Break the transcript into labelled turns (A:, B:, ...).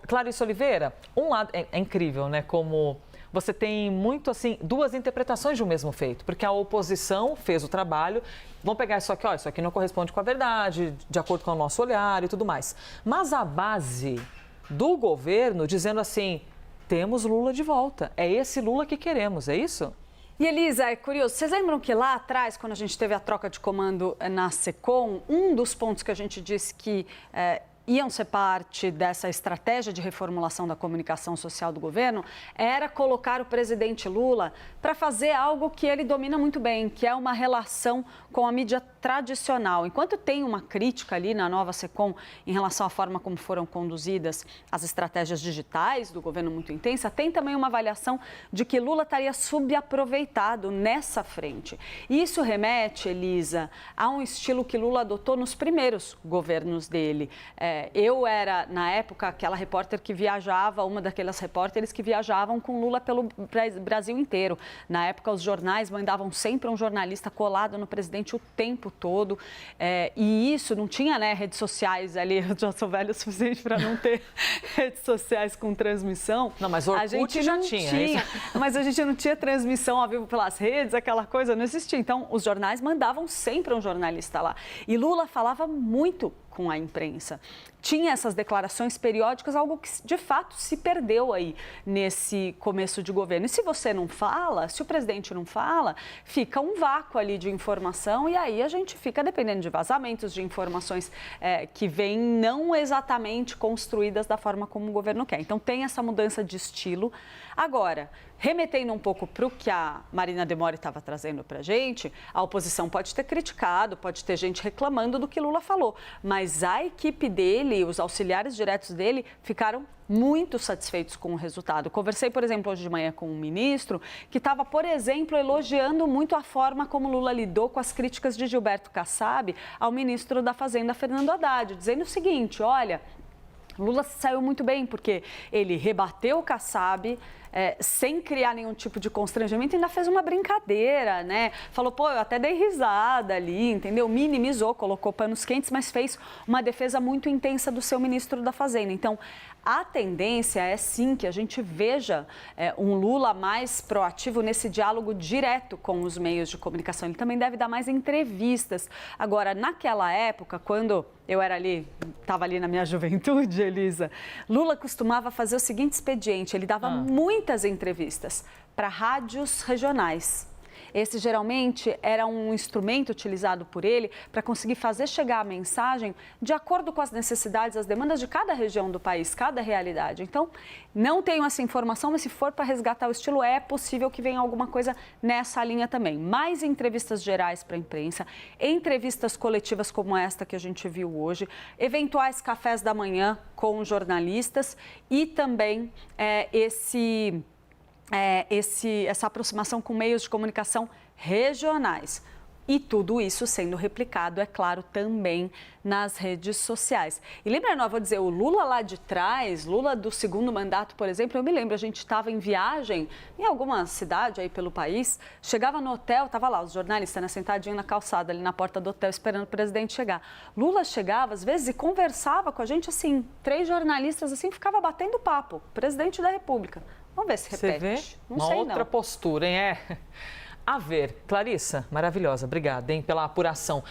A: Clarice Oliveira, um lado é incrível, né? Como você tem muito assim duas interpretações de um mesmo feito, porque a oposição fez o trabalho, vão pegar isso aqui, ó, isso aqui não corresponde com a verdade, de acordo com o nosso olhar e tudo mais. Mas a base do governo dizendo assim, temos Lula de volta, é esse Lula que queremos, é isso?
B: E Elisa, é curioso, vocês lembram que lá atrás, quando a gente teve a troca de comando na SECOM, um dos pontos que a gente disse que iam ser parte dessa estratégia de reformulação da comunicação social do governo era colocar o presidente Lula para fazer algo que ele domina muito bem, que é uma relação com a mídia tradicional. Enquanto tem uma crítica ali na nova SECOM em relação à forma como foram conduzidas as estratégias digitais do governo muito intensa, tem também uma avaliação de que Lula estaria subaproveitado nessa frente. E isso remete, Elisa, a um estilo que Lula adotou nos primeiros governos dele. Eu era, na época, aquela repórter que viajava, uma daquelas repórteres que viajavam com Lula pelo Brasil inteiro. Na época, os jornais mandavam sempre um jornalista colado no presidente o tempo todo. E isso não tinha, né, redes sociais ali. Eu já sou velha o suficiente para não ter redes sociais com transmissão.
A: Não, mas o Orkut já tinha.
B: Mas a gente não tinha transmissão ao vivo pelas redes, aquela coisa não existia. Então, os jornais mandavam sempre um jornalista lá. E Lula falava muito com a imprensa. Tinha essas declarações periódicas, algo que de fato se perdeu aí nesse começo de governo. E se você não fala, se o presidente não fala, fica um vácuo ali de informação e aí a gente fica dependendo de vazamentos, de informações que vêm não exatamente construídas da forma como o governo quer. Então tem essa mudança de estilo. Agora, remetendo um pouco para o que a Marina Demore estava trazendo para a gente, a oposição pode ter criticado, pode ter gente reclamando do que Lula falou, mas a equipe dele, os auxiliares diretos dele, ficaram muito satisfeitos com o resultado. Conversei, por exemplo, hoje de manhã com um ministro que estava, por exemplo, elogiando muito a forma como Lula lidou com as críticas de Gilberto Kassab ao ministro da Fazenda, Fernando Haddad, dizendo o seguinte, olha, Lula saiu muito bem porque ele rebateu o Kassab, sem criar nenhum tipo de constrangimento, ainda fez uma brincadeira, né? Falou, pô, eu até dei risada ali, entendeu? Minimizou, colocou panos quentes, mas fez uma defesa muito intensa do seu ministro da Fazenda. Então, a tendência é sim que a gente veja um Lula mais proativo nesse diálogo direto com os meios de comunicação. Ele também deve dar mais entrevistas. Agora, naquela época, quando eu estava ali na minha juventude, Elisa, Lula costumava fazer o seguinte expediente, ele dava muitas entrevistas para rádios regionais. Esse geralmente era um instrumento utilizado por ele para conseguir fazer chegar a mensagem de acordo com as necessidades, as demandas de cada região do país, cada realidade. Então, não tenho essa informação, mas se for para resgatar o estilo, é possível que venha alguma coisa nessa linha também. Mais entrevistas gerais para a imprensa, entrevistas coletivas como esta que a gente viu hoje, eventuais cafés da manhã com jornalistas e também essa aproximação com meios de comunicação regionais. E tudo isso sendo replicado, é claro, também nas redes sociais. E lembra, não, eu vou dizer, o Lula lá de trás, Lula do segundo mandato, por exemplo, eu me lembro, a gente estava em viagem em alguma cidade aí pelo país, chegava no hotel, estava lá os jornalistas, né, sentadinho na calçada, ali na porta do hotel, esperando o presidente chegar. Lula chegava, às vezes, e conversava com a gente, assim, 3 jornalistas, assim, ficava batendo papo, presidente da República. Vamos ver se repete.
A: Você vê?
B: Não sei,
A: outra postura, hein? A ver. Clarissa, maravilhosa. Obrigada, hein, pela apuração.